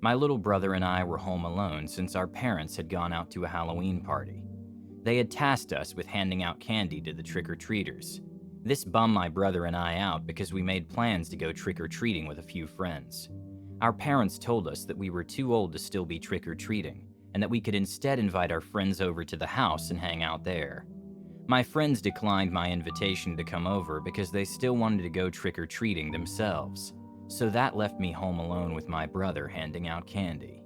My little brother and I were home alone since our parents had gone out to a Halloween party. They had tasked us with handing out candy to the trick-or-treaters. This bummed my brother and I out because we made plans to go trick-or-treating with a few friends. Our parents told us that we were too old to still be trick-or-treating, and that we could instead invite our friends over to the house and hang out there. My friends declined my invitation to come over because they still wanted to go trick-or-treating themselves, so that left me home alone with my brother handing out candy.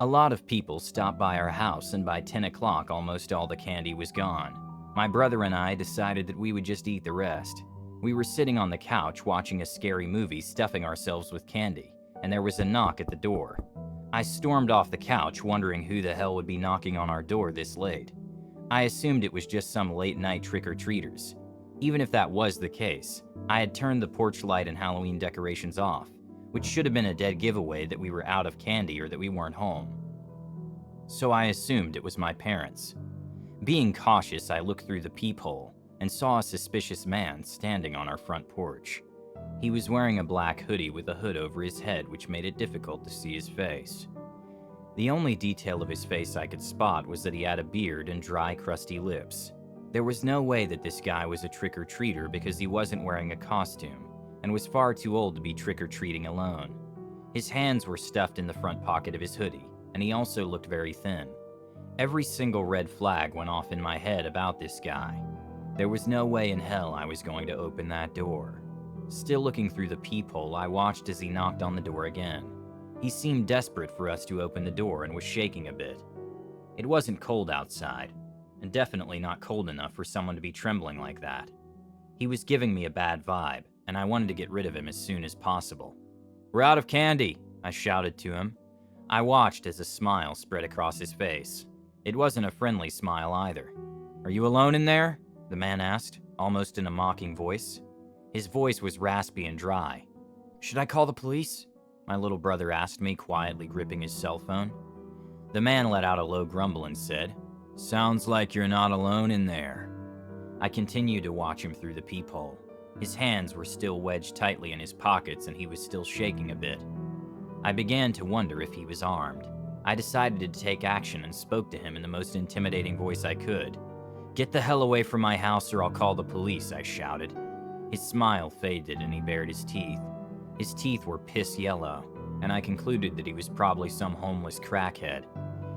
A lot of people stopped by our house, and by 10 o'clock almost all the candy was gone. My brother and I decided that we would just eat the rest. We were sitting on the couch watching a scary movie, stuffing ourselves with candy, and there was a knock at the door. I stormed off the couch, wondering who the hell would be knocking on our door this late. I assumed it was just some late-night trick-or-treaters. Even if that was the case, I had turned the porch light and Halloween decorations off, which should have been a dead giveaway that we were out of candy or that we weren't home. So I assumed it was my parents. Being cautious, I looked through the peephole and saw a suspicious man standing on our front porch. He was wearing a black hoodie with a hood over his head, which made it difficult to see his face. The only detail of his face I could spot was that he had a beard and dry, crusty lips. There was no way that this guy was a trick-or-treater because he wasn't wearing a costume and was far too old to be trick-or-treating alone. His hands were stuffed in the front pocket of his hoodie, and he also looked very thin. Every single red flag went off in my head about this guy. There was no way in hell I was going to open that door. Still looking through the peephole, I watched as he knocked on the door again. He seemed desperate for us to open the door and was shaking a bit. It wasn't cold outside, and definitely not cold enough for someone to be trembling like that. He was giving me a bad vibe, and I wanted to get rid of him as soon as possible. "We're out of candy," I shouted to him. I watched as a smile spread across his face. It wasn't a friendly smile either. "Are you alone in there?" the man asked, almost in a mocking voice. His voice was raspy and dry. "Should I call the police?" my little brother asked me, quietly gripping his cell phone. The man let out a low grumble and said, "Sounds like you're not alone in there." I continued to watch him through the peephole. His hands were still wedged tightly in his pockets and he was still shaking a bit. I began to wonder if he was armed. I decided to take action and spoke to him in the most intimidating voice I could. "Get the hell away from my house or I'll call the police," I shouted. His smile faded and he bared his teeth. His teeth were piss yellow, and I concluded that he was probably some homeless crackhead.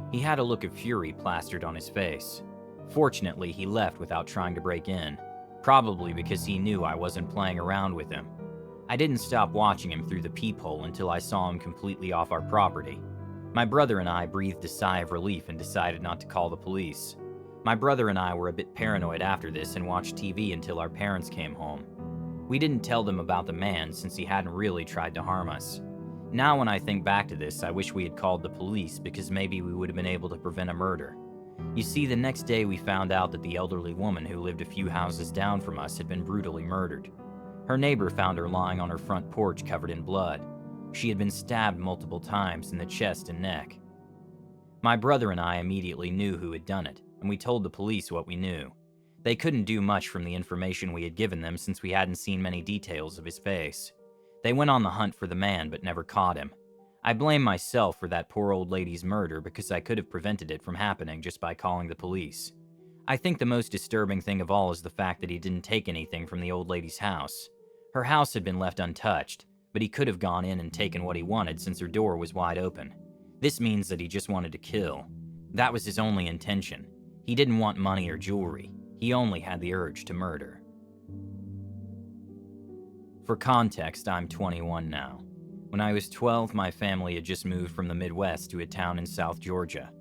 He had a look of fury plastered on his face. Fortunately, he left without trying to break in, probably because he knew I wasn't playing around with him. I didn't stop watching him through the peephole until I saw him completely off our property. My brother and I breathed a sigh of relief and decided not to call the police. My brother and I were a bit paranoid after this and watched TV until our parents came home. We didn't tell them about the man since he hadn't really tried to harm us. Now when I think back to this, I wish we had called the police because maybe we would have been able to prevent a murder. You see, the next day we found out that the elderly woman who lived a few houses down from us had been brutally murdered. Her neighbor found her lying on her front porch covered in blood. She had been stabbed multiple times in the chest and neck. My brother and I immediately knew who had done it, and we told the police what we knew. They couldn't do much from the information we had given them since we hadn't seen many details of his face. They went on the hunt for the man but never caught him. I blame myself for that poor old lady's murder because I could have prevented it from happening just by calling the police. I think the most disturbing thing of all is the fact that he didn't take anything from the old lady's house. Her house had been left untouched, but he could have gone in and taken what he wanted since her door was wide open. This means that he just wanted to kill. That was his only intention. He didn't want money or jewelry. He only had the urge to murder. For context, I'm 21 now. When I was 12, my family had just moved from the Midwest to a town in South Georgia.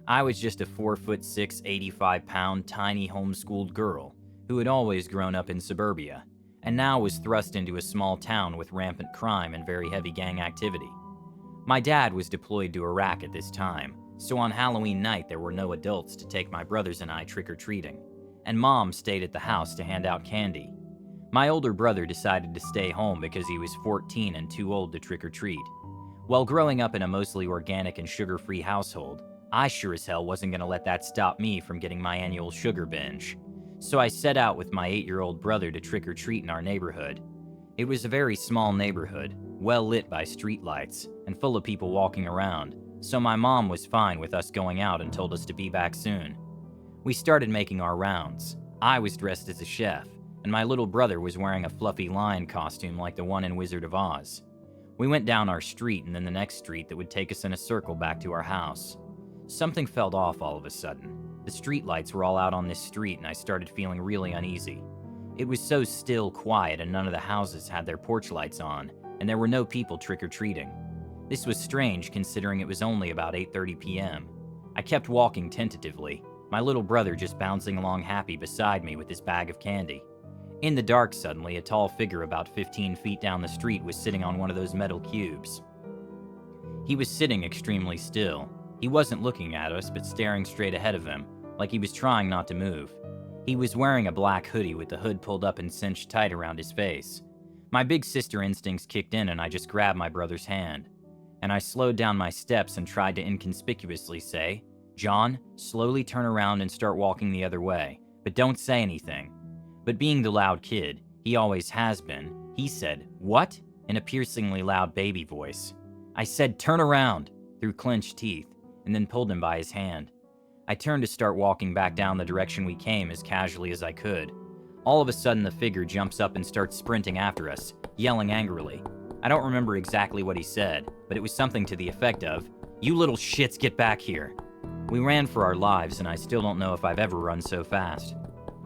I was just a 4'6", 85-pound, tiny homeschooled girl who had always grown up in suburbia, and now was thrust into a small town with rampant crime and very heavy gang activity. My dad was deployed to Iraq at this time, so on Halloween night there were no adults to take my brothers and I trick-or-treating, and Mom stayed at the house to hand out candy. My older brother decided to stay home because he was 14 and too old to trick-or-treat. While growing up in a mostly organic and sugar-free household, I sure as hell wasn't going to let that stop me from getting my annual sugar binge. So I set out with my 8-year-old brother to trick-or-treat in our neighborhood. It was a very small neighborhood, well lit by streetlights, and full of people walking around, so my mom was fine with us going out and told us to be back soon. We started making our rounds. I was dressed as a chef, and my little brother was wearing a fluffy lion costume like the one in Wizard of Oz. We went down our street and then the next street that would take us in a circle back to our house. Something felt off all of a sudden. The streetlights were all out on this street and I started feeling really uneasy. It was so still, quiet, and none of the houses had their porch lights on, and there were no people trick-or-treating. This was strange considering it was only about 8:30 p.m. I kept walking tentatively, my little brother just bouncing along happy beside me with his bag of candy. In the dark, suddenly, a tall figure about 15 feet down the street was sitting on one of those metal cubes. He was sitting extremely still. He wasn't looking at us, but staring straight ahead of him, like he was trying not to move. He was wearing a black hoodie with the hood pulled up and cinched tight around his face. My big sister instincts kicked in and I just grabbed my brother's hand. And I slowed down my steps and tried to inconspicuously say, "John, slowly turn around and start walking the other way, but don't say anything." But being the loud kid, he always has been, he said, "What?" in a piercingly loud baby voice. I said, "Turn around," through clenched teeth, and then pulled him by his hand. I turned to start walking back down the direction we came as casually as I could. All of a sudden, the figure jumps up and starts sprinting after us, yelling angrily. I don't remember exactly what he said, but it was something to the effect of, "You little shits, get back here." We ran for our lives, and I still don't know if I've ever run so fast.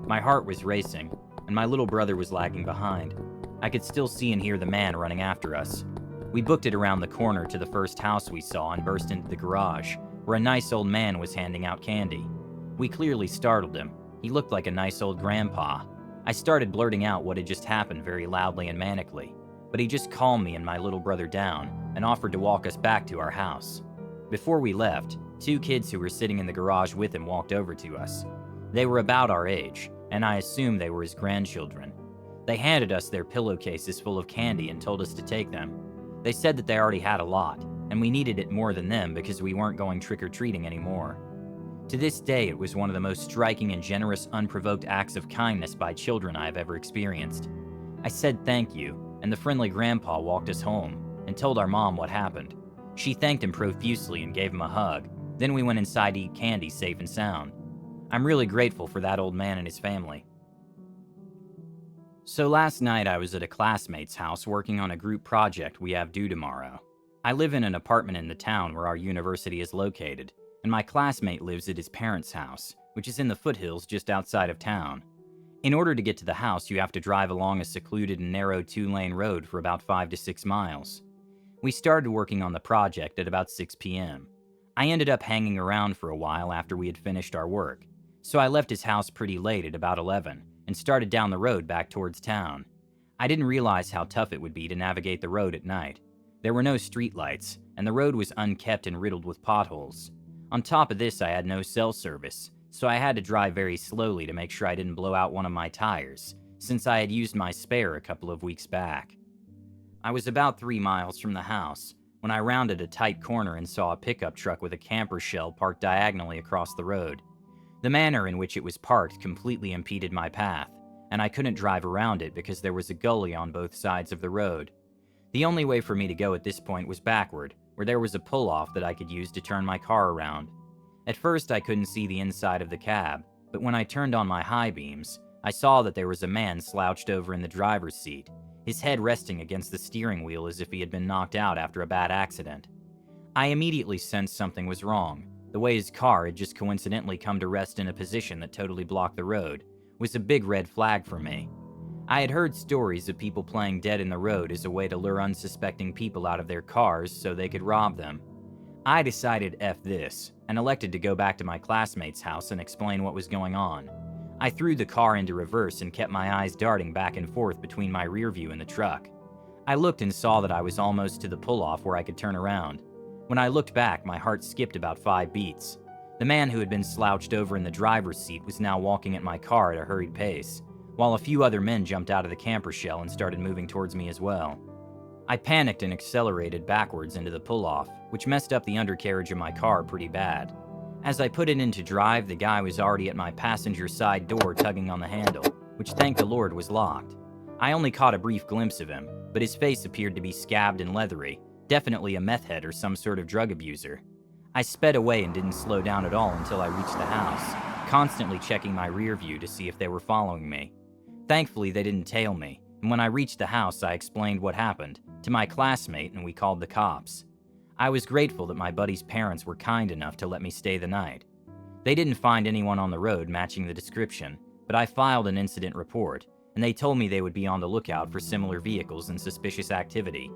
My heart was racing, and my little brother was lagging behind. I could still see and hear the man running after us. We booked it around the corner to the first house we saw and burst into the garage, where a nice old man was handing out candy. We clearly startled him. He looked like a nice old grandpa. I started blurting out what had just happened very loudly and manically, but he just calmed me and my little brother down and offered to walk us back to our house. Before we left, 2 kids who were sitting in the garage with him walked over to us. They were about our age, and I assumed they were his grandchildren. They handed us their pillowcases full of candy and told us to take them. They said that they already had a lot, and we needed it more than them because we weren't going trick-or-treating anymore. To this day, it was one of the most striking and generous, unprovoked acts of kindness by children I have ever experienced. I said thank you, and the friendly grandpa walked us home and told our mom what happened. She thanked him profusely and gave him a hug. Then we went inside to eat candy safe and sound. I'm really grateful for that old man and his family. So last night I was at a classmate's house working on a group project we have due tomorrow. I live in an apartment in the town where our university is located, and my classmate lives at his parents' house, which is in the foothills just outside of town. In order to get to the house, you have to drive along a secluded and narrow 2-lane road for about 5 to 6 miles. We started working on the project at about 6 p.m. I ended up hanging around for a while after we had finished our work, so I left his house pretty late at about 11 and started down the road back towards town. I didn't realize how tough it would be to navigate the road at night. There were no streetlights, and the road was unkept and riddled with potholes. On top of this, I had no cell service, so I had to drive very slowly to make sure I didn't blow out one of my tires, since I had used my spare a couple of weeks back. I was about 3 miles from the house when I rounded a tight corner and saw a pickup truck with a camper shell parked diagonally across the road. The manner in which it was parked completely impeded my path, and I couldn't drive around it because there was a gully on both sides of the road. The only way for me to go at this point was backward, where there was a pull-off that I could use to turn my car around. At first, I couldn't see the inside of the cab, but when I turned on my high beams, I saw that there was a man slouched over in the driver's seat, his head resting against the steering wheel as if he had been knocked out after a bad accident. I immediately sensed something was wrong. The way his car had just coincidentally come to rest in a position that totally blocked the road was a big red flag for me. I had heard stories of people playing dead in the road as a way to lure unsuspecting people out of their cars so they could rob them. I decided F this, and elected to go back to my classmate's house and explain what was going on. I threw the car into reverse and kept my eyes darting back and forth between my rear view and the truck. I looked and saw that I was almost to the pull-off where I could turn around. When I looked back, my heart skipped about 5 beats. The man who had been slouched over in the driver's seat was now walking at my car at a hurried pace, while a few other men jumped out of the camper shell and started moving towards me as well. I panicked and accelerated backwards into the pull-off, which messed up the undercarriage of my car pretty bad. As I put it into drive, the guy was already at my passenger side door tugging on the handle, which thank the Lord was locked. I only caught a brief glimpse of him, but his face appeared to be scabbed and leathery, definitely a meth head or some sort of drug abuser. I sped away and didn't slow down at all until I reached the house, constantly checking my rear view to see if they were following me. Thankfully, they didn't tail me, and when I reached the house, I explained what happened to my classmate and we called the cops. I was grateful that my buddy's parents were kind enough to let me stay the night. They didn't find anyone on the road matching the description, but I filed an incident report, and they told me they would be on the lookout for similar vehicles and suspicious activity.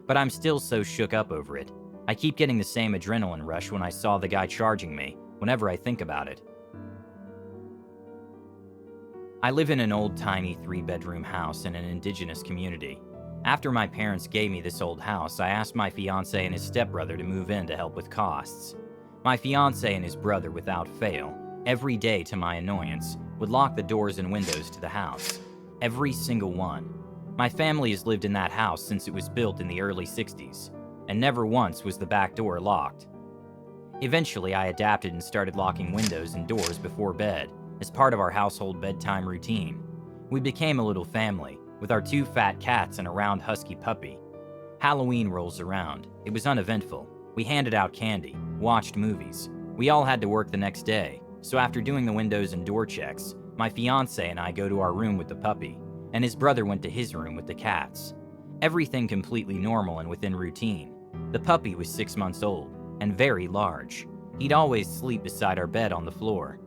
But I'm still so shook up over it. I keep getting the same adrenaline rush when I saw the guy charging me, whenever I think about it. I live in an old tiny 3-bedroom house in an indigenous community. After my parents gave me this old house, I asked my fiancé and his stepbrother to move in to help with costs. My fiancé and his brother, without fail, every day to my annoyance, would lock the doors and windows to the house. Every single one. My family has lived in that house since it was built in the early 60s, and never once was the back door locked. Eventually, I adapted and started locking windows and doors before bed, as part of our household bedtime routine. We became a little family, with our 2 fat cats and a round husky puppy. Halloween rolls around. It was uneventful. We handed out candy, watched movies. We all had to work the next day, so after doing the windows and door checks, my fiancé and I go to our room with the puppy, and his brother went to his room with the cats. Everything completely normal and within routine. The puppy was 6 months old, and very large. He'd always sleep beside our bed on the floor.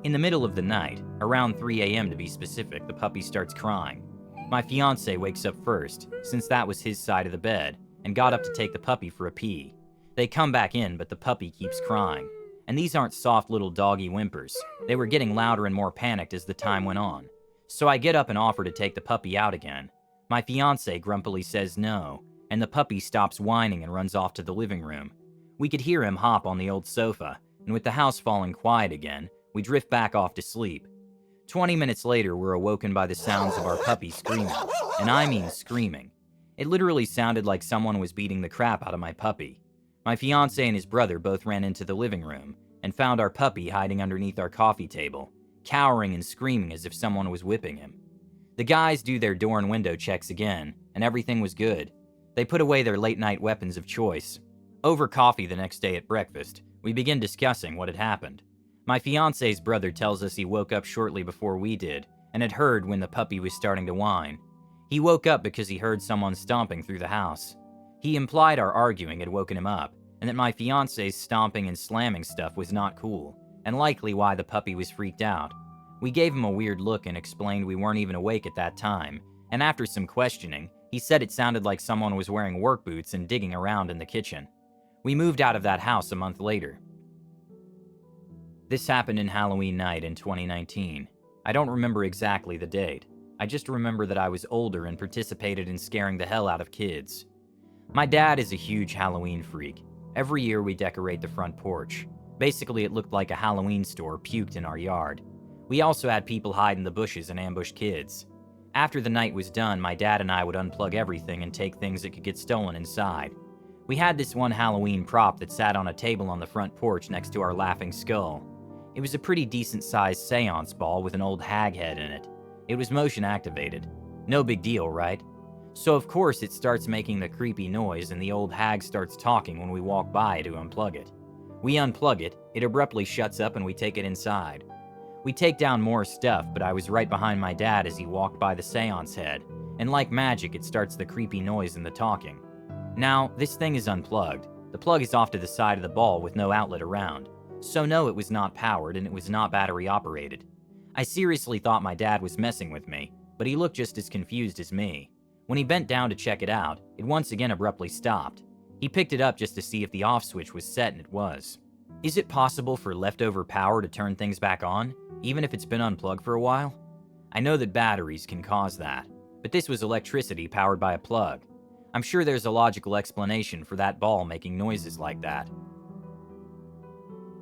In the middle of the night, around 3 a.m. to be specific, the puppy starts crying. My fiancé wakes up first, since that was his side of the bed, and got up to take the puppy for a pee. They come back in, but the puppy keeps crying. And these aren't soft little doggy whimpers. They were getting louder and more panicked as the time went on. So I get up and offer to take the puppy out again. My fiancé grumpily says no, and the puppy stops whining and runs off to the living room. We could hear him hop on the old sofa, and with the house falling quiet again, we drift back off to sleep. 20 minutes later, we're awoken by the sounds of our puppy screaming. And I mean screaming. It literally sounded like someone was beating the crap out of my puppy. My fiancé and his brother both ran into the living room and found our puppy hiding underneath our coffee table, cowering and screaming as if someone was whipping him. The guys do their door and window checks again, and everything was good. They put away their late-night weapons of choice. Over coffee the next day at breakfast, we begin discussing what had happened. My fiancé's brother tells us he woke up shortly before we did and had heard when the puppy was starting to whine. He woke up because he heard someone stomping through the house. He implied our arguing had woken him up, and that my fiancé's stomping and slamming stuff was not cool, and likely why the puppy was freaked out. We gave him a weird look and explained we weren't even awake at that time, and after some questioning, he said it sounded like someone was wearing work boots and digging around in the kitchen. We moved out of that house a month later. This happened in Halloween night in 2019. I don't remember exactly the date. I just remember that I was older and participated in scaring the hell out of kids. My dad is a huge Halloween freak. Every year we decorate the front porch. Basically, it looked like a Halloween store puked in our yard. We also had people hide in the bushes and ambush kids. After the night was done, my dad and I would unplug everything and take things that could get stolen inside. We had this one Halloween prop that sat on a table on the front porch next to our laughing skull. It was a pretty decent-sized seance ball with an old hag head in it. It was motion activated. No big deal, right? So of course it starts making the creepy noise and the old hag starts talking when we walk by to unplug it. We unplug it, it abruptly shuts up and we take it inside. We take down more stuff, but I was right behind my dad as he walked by the seance head, and like magic it starts the creepy noise and the talking. Now, this thing is unplugged. The plug is off to the side of the ball with no outlet around. So no, it was not powered and it was not battery operated. I seriously thought my dad was messing with me, but he looked just as confused as me. When he bent down to check it out, it once again abruptly stopped. He picked it up just to see if the off switch was set, and it was. Is it possible for leftover power to turn things back on, even if it's been unplugged for a while? I know that batteries can cause that, but this was electricity powered by a plug. I'm sure there's a logical explanation for that ball making noises like that.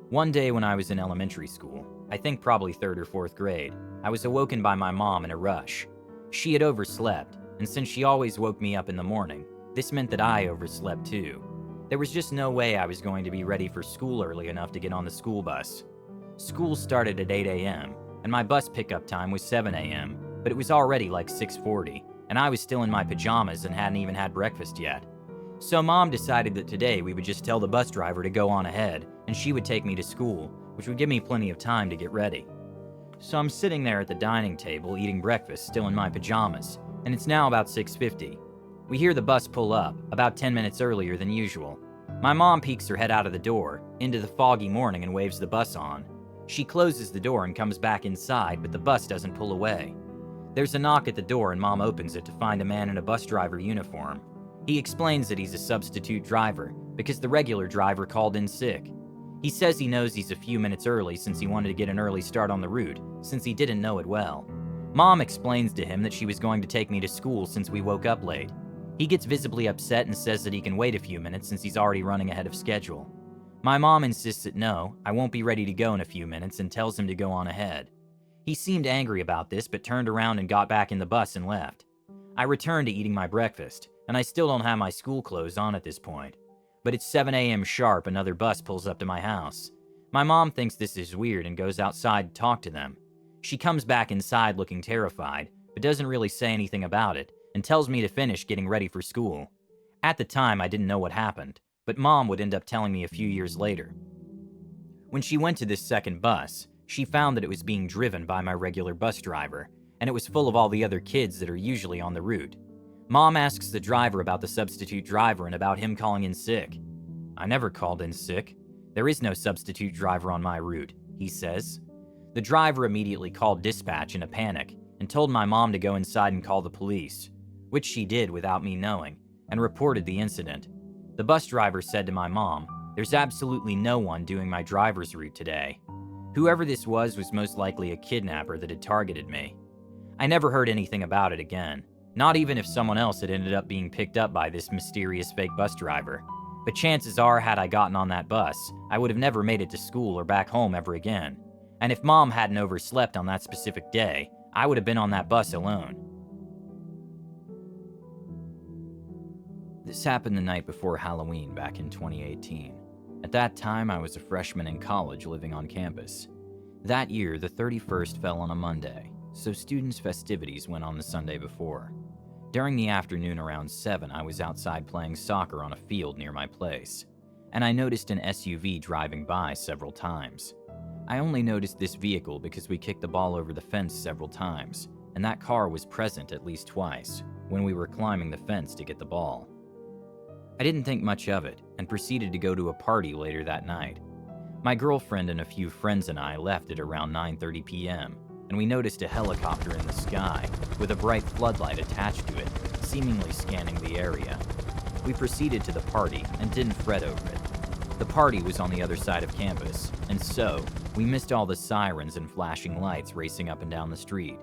One day when I was in elementary school, I think probably 3rd or 4th grade, I was awoken by my mom in a rush. She had overslept, and since she always woke me up in the morning, this meant that I overslept too. There was just no way I was going to be ready for school early enough to get on the school bus. School started at 8 a.m., and my bus pickup time was 7 a.m., but it was already like 6:40, and I was still in my pajamas and hadn't even had breakfast yet. So Mom decided that today we would just tell the bus driver to go on ahead, and she would take me to school, which would give me plenty of time to get ready. So I'm sitting there at the dining table eating breakfast, still in my pajamas, and it's now about 6:50. We hear the bus pull up, about 10 minutes earlier than usual. My mom peeks her head out of the door, into the foggy morning, and waves the bus on. She closes the door and comes back inside, but the bus doesn't pull away. There's a knock at the door and Mom opens it to find a man in a bus driver uniform. He explains that he's a substitute driver, because the regular driver called in sick. He says he knows he's a few minutes early since he wanted to get an early start on the route, since he didn't know it well. Mom explains to him that she was going to take me to school since we woke up late. He gets visibly upset and says that he can wait a few minutes since he's already running ahead of schedule. My mom insists that no, I won't be ready to go in a few minutes, and tells him to go on ahead. He seemed angry about this, but turned around and got back in the bus and left. I returned to eating my breakfast, and I still don't have my school clothes on at this point. But it's 7 a.m. sharp, another bus pulls up to my house. My mom thinks this is weird and goes outside to talk to them. She comes back inside looking terrified, but doesn't really say anything about it, and tells me to finish getting ready for school. At the time, I didn't know what happened, but Mom would end up telling me a few years later. When she went to this second bus, she found that it was being driven by my regular bus driver, and it was full of all the other kids that are usually on the route. Mom asks the driver about the substitute driver and about him calling in sick. "I never called in sick. There is no substitute driver on my route," he says. The driver immediately called dispatch in a panic and told my mom to go inside and call the police, which she did without me knowing, and reported the incident. The bus driver said to my mom, "There's absolutely no one doing my driver's route today." Whoever this was most likely a kidnapper that had targeted me. I never heard anything about it again, not even if someone else had ended up being picked up by this mysterious fake bus driver. But chances are, had I gotten on that bus, I would have never made it to school or back home ever again. And if Mom hadn't overslept on that specific day, I would have been on that bus alone. This happened the night before Halloween back in 2018. At that time, I was a freshman in college living on campus. That year, the 31st fell on a Monday, so students' festivities went on the Sunday before. During the afternoon around 7, I was outside playing soccer on a field near my place, and I noticed an SUV driving by several times. I only noticed this vehicle because we kicked the ball over the fence several times, and that car was present at least twice when we were climbing the fence to get the ball. I didn't think much of it and proceeded to go to a party later that night. My girlfriend and a few friends and I left at around 9:30 p.m., and we noticed a helicopter in the sky with a bright floodlight attached to it, seemingly scanning the area. We proceeded to the party and didn't fret over it. The party was on the other side of campus, and so we missed all the sirens and flashing lights racing up and down the street.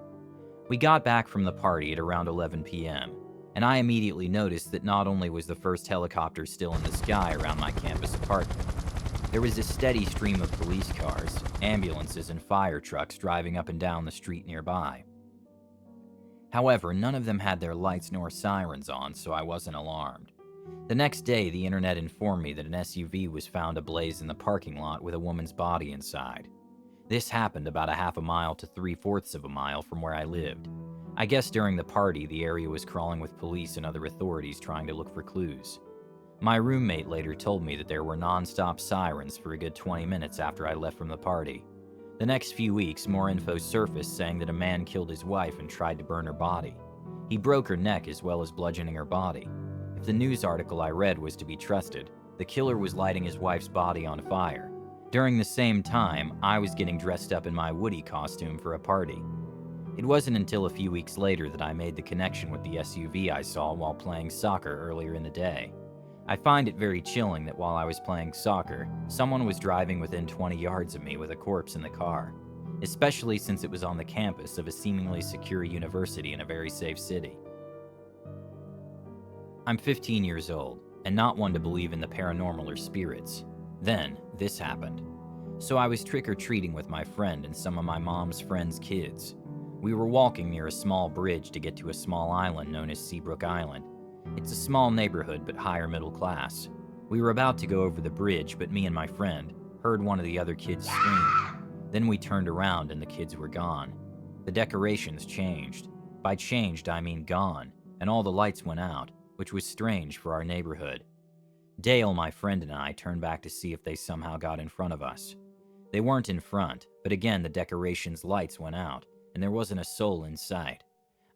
We got back from the party at around 11 p.m., and I immediately noticed that not only was the first helicopter still in the sky around my campus apartment, there was a steady stream of police cars, ambulances, and fire trucks driving up and down the street nearby. However, none of them had their lights nor sirens on, so I wasn't alarmed. The next day, the internet informed me that an SUV was found ablaze in the parking lot with a woman's body inside. This happened about a half a mile to 3/4 of a mile from where I lived. I guess during the party, the area was crawling with police and other authorities trying to look for clues. My roommate later told me that there were non-stop sirens for a good 20 minutes after I left from the party. The next few weeks, more info surfaced saying that a man killed his wife and tried to burn her body. He broke her neck as well as bludgeoning her body. If the news article I read was to be trusted, the killer was lighting his wife's body on fire. During the same time, I was getting dressed up in my Woody costume for a party. It wasn't until a few weeks later that I made the connection with the SUV I saw while playing soccer earlier in the day. I find it very chilling that while I was playing soccer, someone was driving within 20 yards of me with a corpse in the car, especially since it was on the campus of a seemingly secure university in a very safe city. I'm 15 years old, and not one to believe in the paranormal or spirits. Then, this happened. So I was trick-or-treating with my friend and some of my mom's friends' kids. We were walking near a small bridge to get to a small island known as Seabrook Island. It's a small neighborhood but higher middle class. We were about to go over the bridge, but me and my friend heard one of the other kids scream. Then we turned around and the kids were gone. The decorations changed. By changed, I mean gone, and all the lights went out, which was strange for our neighborhood. Dale, my friend, and I turned back to see if they somehow got in front of us. They weren't in front, but again the decorations' lights went out, and there wasn't a soul in sight.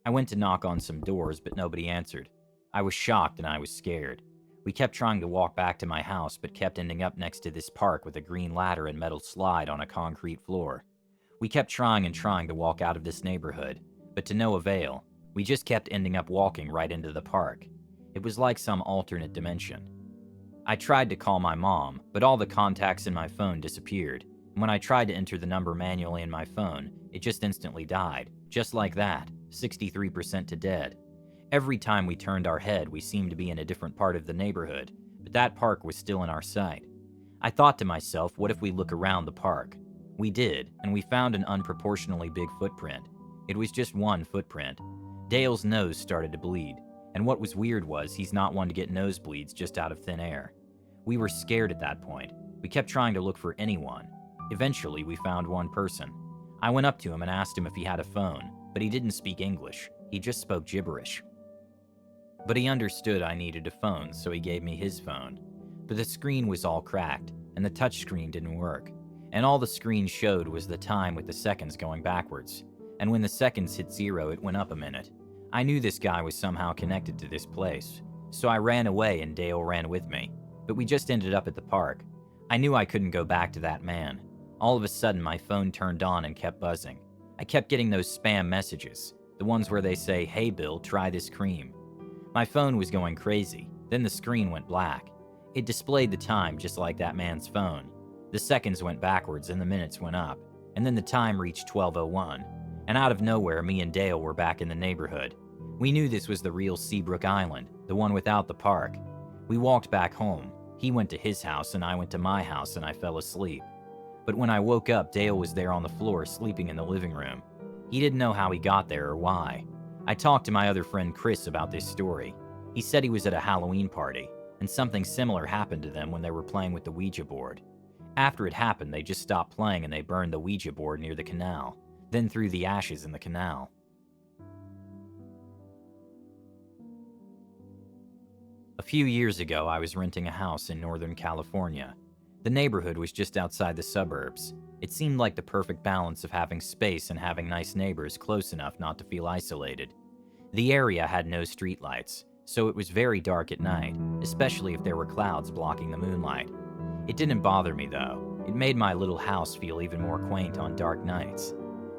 I went to knock on some doors, but nobody answered. I was shocked and I was scared. We kept trying to walk back to my house, but kept ending up next to this park with a green ladder and metal slide on a concrete floor. We kept trying and trying to walk out of this neighborhood, but to no avail. We just kept ending up walking right into the park. It was like some alternate dimension. I tried to call my mom, but all the contacts in my phone disappeared. And when I tried to enter the number manually in my phone, it just instantly died. Just like that, 63% to dead. Every time we turned our head, we seemed to be in a different part of the neighborhood, but that park was still in our sight. I thought to myself, what if we look around the park? We did, and we found an unproportionally big footprint. It was just one footprint. Dale's nose started to bleed, and what was weird was he's not one to get nosebleeds just out of thin air. We were scared at that point. We kept trying to look for anyone. Eventually, we found one person. I went up to him and asked him if he had a phone, but he didn't speak English. He just spoke gibberish. But he understood I needed a phone, so he gave me his phone. But the screen was all cracked, and the touch screen didn't work. And all the screen showed was the time with the seconds going backwards. And when the seconds hit 0, it went up a minute. I knew this guy was somehow connected to this place, so I ran away and Dale ran with me. But we just ended up at the park. I knew I couldn't go back to that man. All of a sudden, my phone turned on and kept buzzing. I kept getting those spam messages, the ones where they say, "Hey Bill, try this cream." My phone was going crazy. Then the screen went black. It displayed the time just like that man's phone. The seconds went backwards and the minutes went up. And then the time reached 12:01. And out of nowhere, me and Dale were back in the neighborhood. We knew this was the real Seabrook Island, the one without the park. We walked back home. He went to his house and I went to my house and I fell asleep. But when I woke up, Dale was there on the floor sleeping in the living room. He didn't know how he got there or why. I talked to my other friend Chris about this story. He said he was at a Halloween party, and something similar happened to them when they were playing with the Ouija board. After it happened, they just stopped playing and they burned the Ouija board near the canal, then threw the ashes in the canal. A few years ago, I was renting a house in Northern California. The neighborhood was just outside the suburbs. It seemed like the perfect balance of having space and having nice neighbors close enough not to feel isolated. The area had no streetlights, so it was very dark at night, especially if there were clouds blocking the moonlight. It didn't bother me though. It made my little house feel even more quaint on dark nights.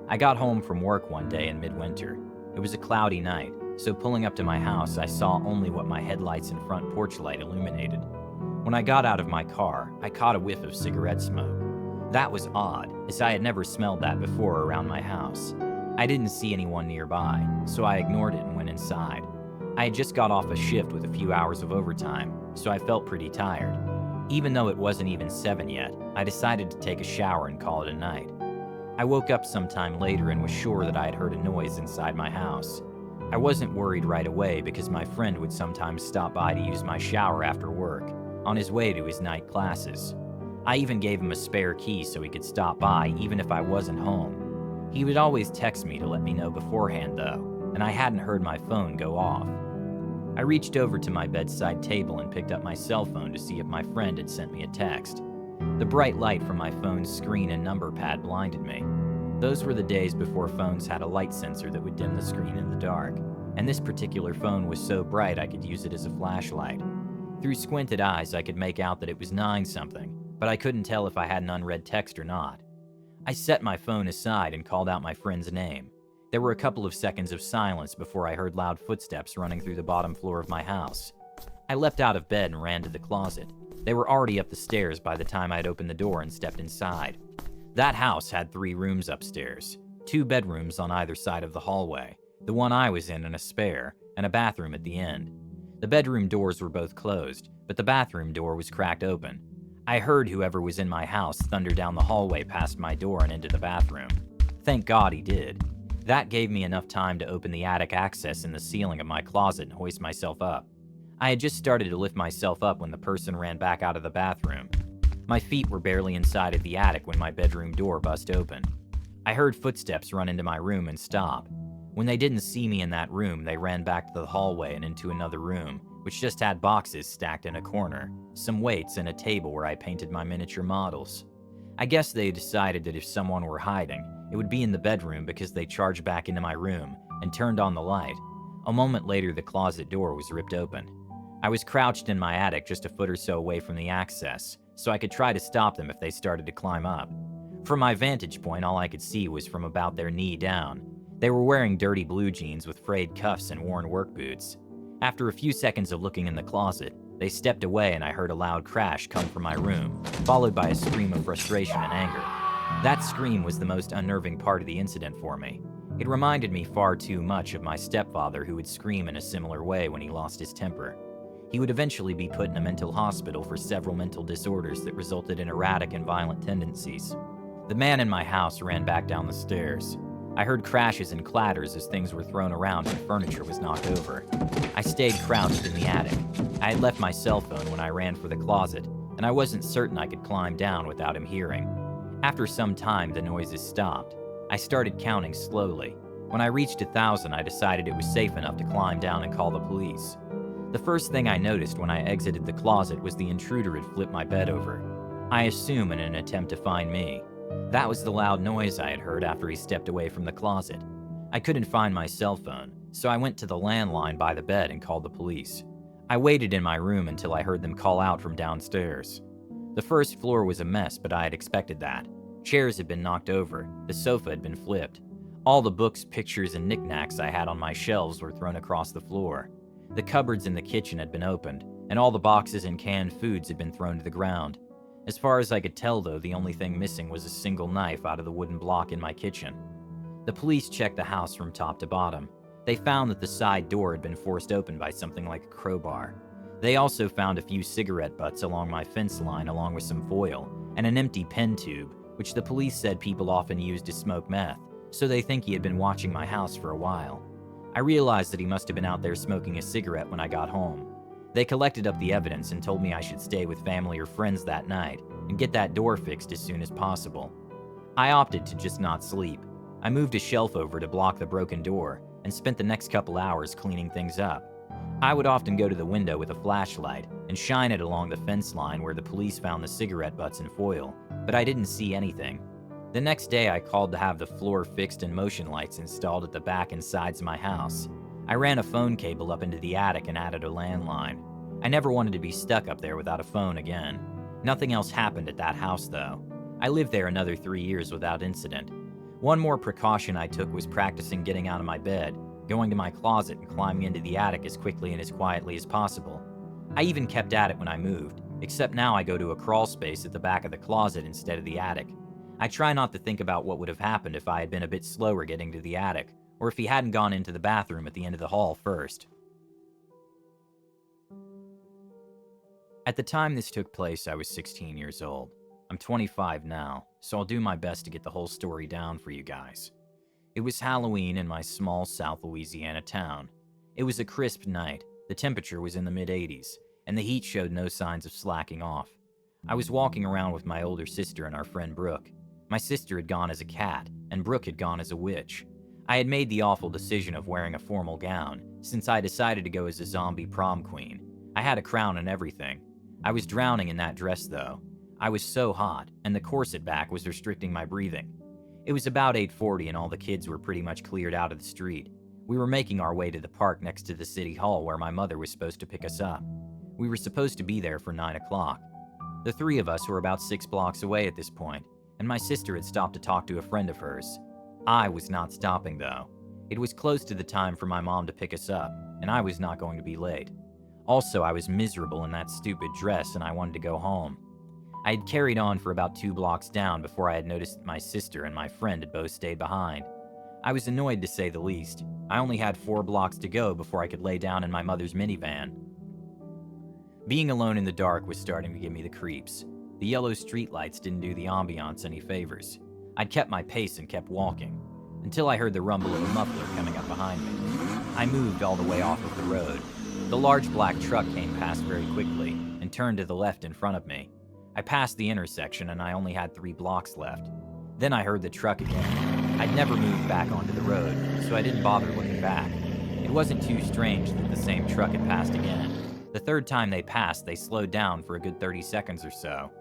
I got home from work one day in midwinter. It was a cloudy night, so pulling up to my house, I saw only what my headlights and front porch light illuminated. When I got out of my car, I caught a whiff of cigarette smoke. That was odd, as I had never smelled that before around my house. I didn't see anyone nearby, so I ignored it and went inside. I had just got off a shift with a few hours of overtime, so I felt pretty tired. Even though it wasn't even 7 yet, I decided to take a shower and call it a night. I woke up sometime later and was sure that I had heard a noise inside my house. I wasn't worried right away because my friend would sometimes stop by to use my shower after work, on his way to his night classes. I even gave him a spare key so he could stop by even if I wasn't home. He would always text me to let me know beforehand though, and I hadn't heard my phone go off. I reached over to my bedside table and picked up my cell phone to see if my friend had sent me a text. The bright light from my phone's screen and number pad blinded me. Those were the days before phones had a light sensor that would dim the screen in the dark, and this particular phone was so bright I could use it as a flashlight. Through squinted eyes, I could make out that it was 9-something, but I couldn't tell if I had an unread text or not. I set my phone aside and called out my friend's name. There were a couple of seconds of silence before I heard loud footsteps running through the bottom floor of my house. I leapt out of bed and ran to the closet. They were already up the stairs by the time I had opened the door and stepped inside. That house had 3 rooms upstairs, 2 bedrooms on either side of the hallway, the one I was in and a spare, and a bathroom at the end. The bedroom doors were both closed, but the bathroom door was cracked open. I heard whoever was in my house thunder down the hallway past my door and into the bathroom. Thank God he did. That gave me enough time to open the attic access in the ceiling of my closet and hoist myself up. I had just started to lift myself up when the person ran back out of the bathroom. My feet were barely inside of the attic when my bedroom door bust open. I heard footsteps run into my room and stop. When they didn't see me in that room, they ran back to the hallway and into another room, which just had boxes stacked in a corner, some weights, and a table where I painted my miniature models. I guess they decided that if someone were hiding, it would be in the bedroom because they charged back into my room and turned on the light. A moment later, the closet door was ripped open. I was crouched in my attic just a foot or so away from the access, so I could try to stop them if they started to climb up. From my vantage point, all I could see was from about their knee down. They were wearing dirty blue jeans with frayed cuffs and worn work boots. After a few seconds of looking in the closet, they stepped away and I heard a loud crash come from my room, followed by a scream of frustration and anger. That scream was the most unnerving part of the incident for me. It reminded me far too much of my stepfather, who would scream in a similar way when he lost his temper. He would eventually be put in a mental hospital for several mental disorders that resulted in erratic and violent tendencies. The man in my house ran back down the stairs. I heard crashes and clatters as things were thrown around and furniture was knocked over. I stayed crouched in the attic. I had left my cell phone when I ran for the closet, and I wasn't certain I could climb down without him hearing. After some time, the noises stopped. I started counting slowly. When I reached 1,000, I decided it was safe enough to climb down and call the police. The first thing I noticed when I exited the closet was the intruder had flipped my bed over. I assume in an attempt to find me. That was the loud noise I had heard after he stepped away from the closet. I couldn't find my cell phone, so I went to the landline by the bed and called the police. I waited in my room until I heard them call out from downstairs. The first floor was a mess, but I had expected that. Chairs had been knocked over, the sofa had been flipped. All the books, pictures, and knickknacks I had on my shelves were thrown across the floor. The cupboards in the kitchen had been opened, and all the boxes and canned foods had been thrown to the ground. As far as I could tell, though, the only thing missing was a single knife out of the wooden block in my kitchen. The police checked the house from top to bottom. They found that the side door had been forced open by something like a crowbar. They also found a few cigarette butts along my fence line, along with some foil, and an empty pen tube, which the police said people often used to smoke meth, so they think he had been watching my house for a while. I realized that he must have been out there smoking a cigarette when I got home. They collected up the evidence and told me I should stay with family or friends that night and get that door fixed as soon as possible. I opted to just not sleep. I moved a shelf over to block the broken door and spent the next couple hours cleaning things up. I would often go to the window with a flashlight and shine it along the fence line where the police found the cigarette butts and foil, but I didn't see anything. The next day, I called to have the floor fixed and motion lights installed at the back and sides of my house. I ran a phone cable up into the attic and added a landline. I never wanted to be stuck up there without a phone again. Nothing else happened at that house, though. I lived there another 3 years without incident. One more precaution I took was practicing getting out of my bed, going to my closet, and climbing into the attic as quickly and as quietly as possible. I even kept at it when I moved, except now I go to a crawl space at the back of the closet instead of the attic. I try not to think about what would have happened if I had been a bit slower getting to the attic, or if he hadn't gone into the bathroom at the end of the hall first. At the time this took place, I was 16 years old. I'm 25 now, so I'll do my best to get the whole story down for you guys. It was Halloween in my small South Louisiana town. It was a crisp night, the temperature was in the mid-80s, and the heat showed no signs of slacking off. I was walking around with my older sister and our friend Brooke. My sister had gone as a cat, and Brooke had gone as a witch. I had made the awful decision of wearing a formal gown, since I decided to go as a zombie prom queen. I had a crown and everything. I was drowning in that dress, though. I was so hot, and the corset back was restricting my breathing. It was about 8:40 and all the kids were pretty much cleared out of the street. We were making our way to the park next to the city hall where my mother was supposed to pick us up. We were supposed to be there for 9 o'clock. The three of us were about 6 blocks away at this point, and my sister had stopped to talk to a friend of hers. I was not stopping, though. It was close to the time for my mom to pick us up, and I was not going to be late. Also, I was miserable in that stupid dress and I wanted to go home. I had carried on for about 2 blocks down before I had noticed that my sister and my friend had both stayed behind. I was annoyed, to say the least. I only had 4 blocks to go before I could lay down in my mother's minivan. Being alone in the dark was starting to give me the creeps. The yellow streetlights didn't do the ambiance any favors. I'd kept my pace and kept walking, until I heard the rumble of a muffler coming up behind me. I moved all the way off of the road. The large black truck came past very quickly and turned to the left in front of me. I passed the intersection and I only had 3 blocks left. Then I heard the truck again. I'd never moved back onto the road, so I didn't bother looking back. It wasn't too strange that the same truck had passed again. The third time they passed, they slowed down for a good 30 seconds or so.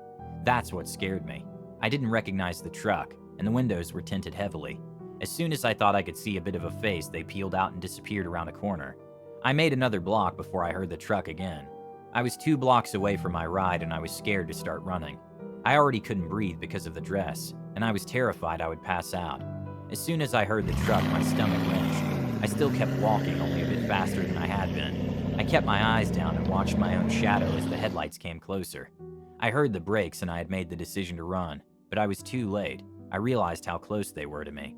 That's what scared me. I didn't recognize the truck, and the windows were tinted heavily. As soon as I thought I could see a bit of a face, they peeled out and disappeared around a corner. I made another block before I heard the truck again. I was 2 blocks away from my ride, and I was scared to start running. I already couldn't breathe because of the dress, and I was terrified I would pass out. As soon as I heard the truck, my stomach wrenched. I still kept walking, only a bit faster than I had been. I kept my eyes down and watched my own shadow as the headlights came closer. I heard the brakes and I had made the decision to run, but I was too late. I realized how close they were to me.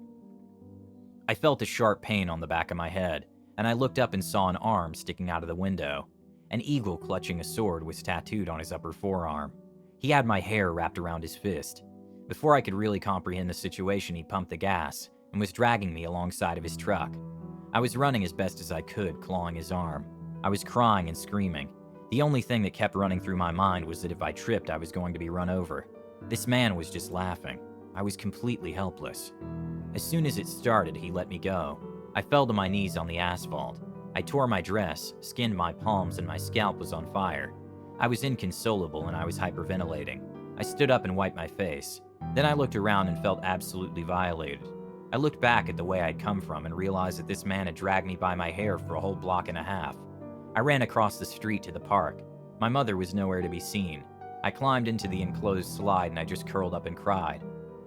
I felt a sharp pain on the back of my head, and I looked up and saw an arm sticking out of the window. An eagle clutching a sword was tattooed on his upper forearm. He had my hair wrapped around his fist. Before I could really comprehend the situation, he pumped the gas and was dragging me alongside of his truck. I was running as best as I could, clawing his arm. I was crying and screaming. The only thing that kept running through my mind was that if I tripped, I was going to be run over. This man was just laughing. I was completely helpless. As soon as it started, he let me go. I fell to my knees on the asphalt. I tore my dress, skinned my palms, and my scalp was on fire. I was inconsolable and I was hyperventilating. I stood up and wiped my face. Then I looked around and felt absolutely violated. I looked back at the way I'd come from and realized that this man had dragged me by my hair for a whole block and a half. I ran across the street to the park. My mother was nowhere to be seen. I climbed into the enclosed slide and I just curled up and cried.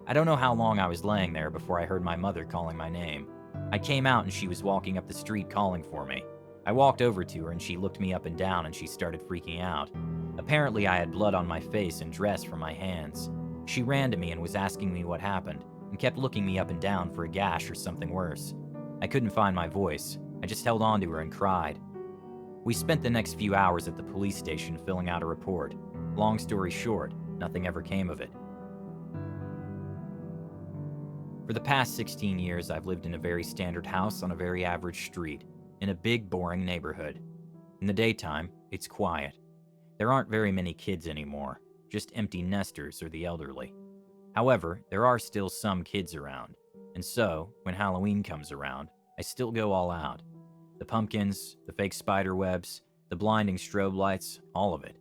I don't know how long I was laying there before I heard my mother calling my name. I came out and she was walking up the street calling for me. I walked over to her and she looked me up and down and she started freaking out. Apparently I had blood on my face and dress from my hands. She ran to me and was asking me what happened and kept looking me up and down for a gash or something worse. I couldn't find my voice. I just held on to her and cried. We spent the next few hours at the police station filling out a report. Long story short, nothing ever came of it. For the past 16 years, I've lived in a very standard house on a very average street, in a big, boring neighborhood. In the daytime, it's quiet. There aren't very many kids anymore, just empty nesters or the elderly. However, there are still some kids around, and so, when Halloween comes around, I still go all out. The pumpkins, the fake spider webs, the blinding strobe lights, all of it.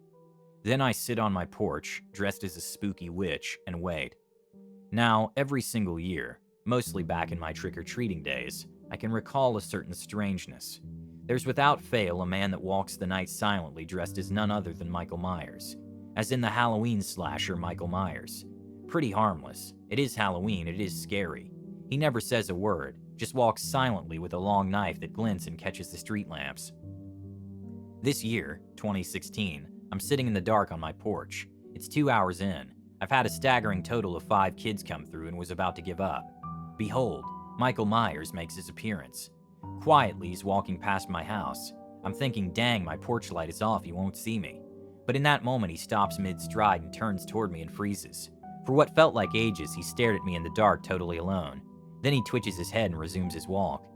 Then I sit on my porch, dressed as a spooky witch, and wait. Now, every single year, mostly back in my trick-or-treating days, I can recall a certain strangeness. There's without fail a man that walks the night silently dressed as none other than Michael Myers, as in the Halloween slasher Michael Myers. Pretty harmless. It is Halloween, it is scary. He never says a word, just walks silently with a long knife that glints and catches the street lamps. This year, 2016, I'm sitting in the dark on my porch. It's 2 hours in. I've had a staggering total of 5 kids come through and was about to give up. Behold, Michael Myers makes his appearance. Quietly, he's walking past my house. I'm thinking, dang, my porch light is off, he won't see me. But in that moment, he stops mid-stride and turns toward me and freezes. For what felt like ages, he stared at me in the dark, totally alone. Then he twitches his head and resumes his walk.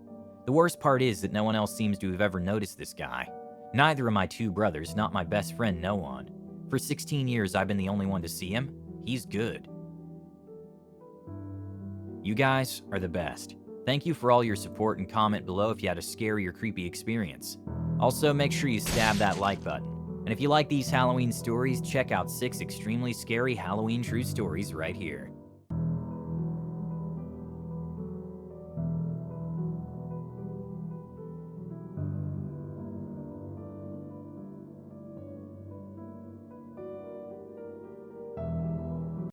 The worst part is that no one else seems to have ever noticed this guy. Neither of my 2 brothers, not my best friend, no one. For 16 years, I've been the only one to see him. He's good. You guys are the best. Thank you for all your support and comment below if you had a scary or creepy experience. Also, make sure you stab that like button. And if you like these Halloween stories, check out 6 extremely scary Halloween true stories right here.